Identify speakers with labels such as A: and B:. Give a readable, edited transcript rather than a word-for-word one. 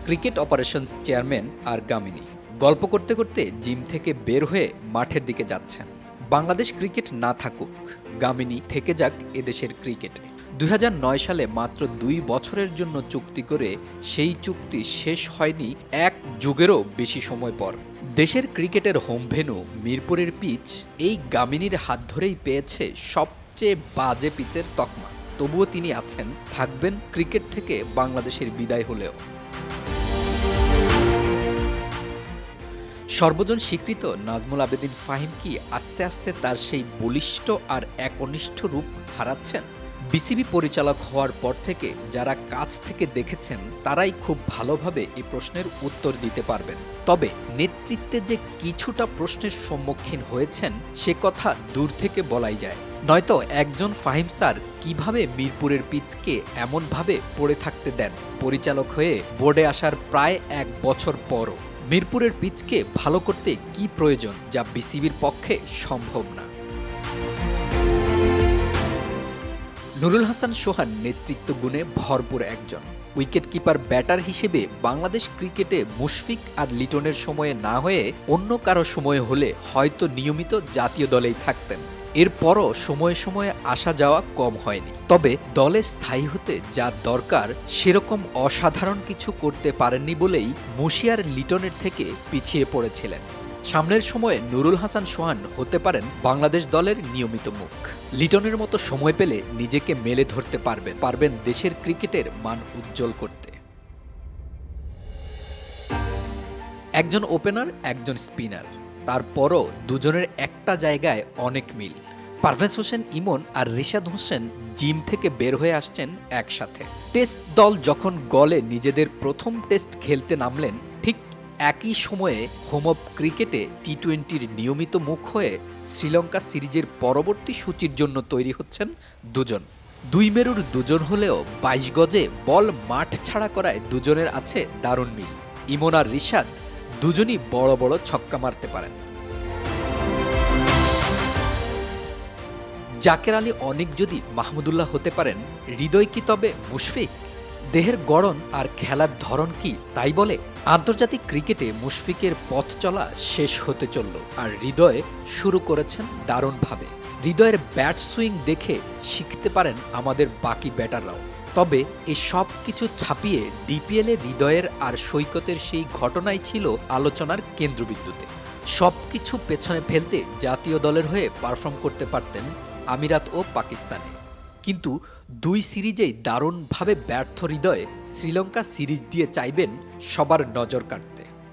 A: Cricket operations chairman আর গামিনী গল্প করতে করতে জিম থেকে বের হয়ে মাঠের দিকে যাচ্ছেন। বাংলাদেশ ক্রিকেট না থাকুক, গামিনী থেকে যাক এদেশের ক্রিকেটে। ২০০৯ সালে মাত্র ২ বছরের জন্য চুক্তি করে সেই চুক্তি শেষ হয়নি এক যুগেরও বেশি সময় পর। দেশের ক্রিকেটের হোম ভেন্যু মিরপুরের পিচ এই গামিনীর হাত ধরেই পেয়েছে সবচেয়ে বাজে পিচের তকমা। তবুও তিনি আছেন, থাকবেন ক্রিকেট থেকে বাংলাদেশের বিদায় হলেও। সর্বজন স্বীকৃত নাজমুল আবেদিন ফাহিম কি আস্তে আস্তে তার সেই বলিষ্ঠ আর একনিষ্ঠ রূপ হারাচ্ছেন? বিসিবি পরিচালক হওয়ার পর থেকে যারা কাছ থেকে দেখেছেন তারাই খুব ভালোভাবে এই প্রশ্নের উত্তর দিতে পারবেন। তবে নেতৃত্বে যে কিছুটা প্রশ্নের সম্মুখীন হয়েছেন সে কথা দূর থেকে বলাই যায়। নয়তো একজন ফাহিম স্যার কিভাবে মিরপুরের পিচকে এমনভাবে পড়ে থাকতে দেন পরিচালক হয়ে বোর্ডে আসার প্রায় ১ বছর পরও? মিরপুরের পিচকে ভালো করতে কি প্রয়োজন যা বিসিবির পক্ষে সম্ভব না? নুরুল হাসান সোহান নেতৃত্ব গুণে ভরপুর একজন। উইকেট কিপার ব্যাটার হিসেবে বাংলাদেশ ক্রিকেটে মুশফিক আর লিটনের সময়ে না হয়ে অন্য কারো সময়ে হলে হয়তো নিয়মিত জাতীয় দলেই থাকতেন। এরপরও সময়ে সময়ে আসা যাওয়া কম হয়নি। তবে দলে স্থায়ী হতে যা দরকার সেরকম অসাধারণ কিছু করতে পারেননি বলেই মুশিয়ার লিটনের থেকে পিছিয়ে পড়েছিলেন। সামনের সময়ে নুরুল হাসান সোহান হতে পারেন বাংলাদেশ দলের নিয়মিত মুখ। লিটনের মতো সময় পেলে নিজেকে মেলে ধরতে পারবেন দেশের ক্রিকেটের মান উজ্জ্বল করতে। একজন ওপেনার, একজন স্পিনার, তারপরও দুজনের একটা জায়গায় অনেক মিল। পারভেজ হোসেন ইমন আর রিশাদ হোসেন জিম থেকে বের হয়ে আসছেন একসাথে। টেস্ট দল যখন গলে নিজেদের প্রথম টেস্ট খেলতে নামলেন, ঠিক একই সময়ে হোম অফ ক্রিকেটে টি-20-র নিয়মিত মুখ হয়ে শ্রীলঙ্কা সিরিজের পরবর্তী সূচির জন্য তৈরি হচ্ছেন দুজন। দুই মেরুর দুজন হলেও ২২ গজে বল মাঠ ছাড়া করায় দুজনের আছে দারুণ মিল। ইমন আর রিশাদ দুজনই বড় বড় ছক্কা মারতে পারেন। জাকের আলী অনেক যদি মাহমুদুল্লাহ হতে পারেন, হৃদয় কি তবে মুশফিক? দেহের গড়ন আর খেলার ধরন কি তাই বলে? আন্তর্জাতিক ক্রিকেটে মুশফিকের পথ চলা শেষ হতে চলল, আর হৃদয় শুরু করেছেন দারুণভাবে। হৃদয়ের ব্যাট সুইং দেখে শিখতে পারেন আমাদের বাকি ব্যাটাররাও। তবে এই সব কিছু ছাপিয়ে ডিপিএলে হৃদয়ের আর সৈকতের সেই ঘটনাই ছিল আলোচনার কেন্দ্রবিন্দুতে। সব কিছু পেছনে ফেলতে জাতীয় দলের হয়ে পারফর্ম করতে পারতেন আমিরাত ও পাকিস্তানে। কিন্তু দুই সিরিজেই দারুণভাবে ব্যর্থ হৃদয় শ্রীলঙ্কা সিরিজ দিয়ে চাইবেন সবার নজর কাড়তে।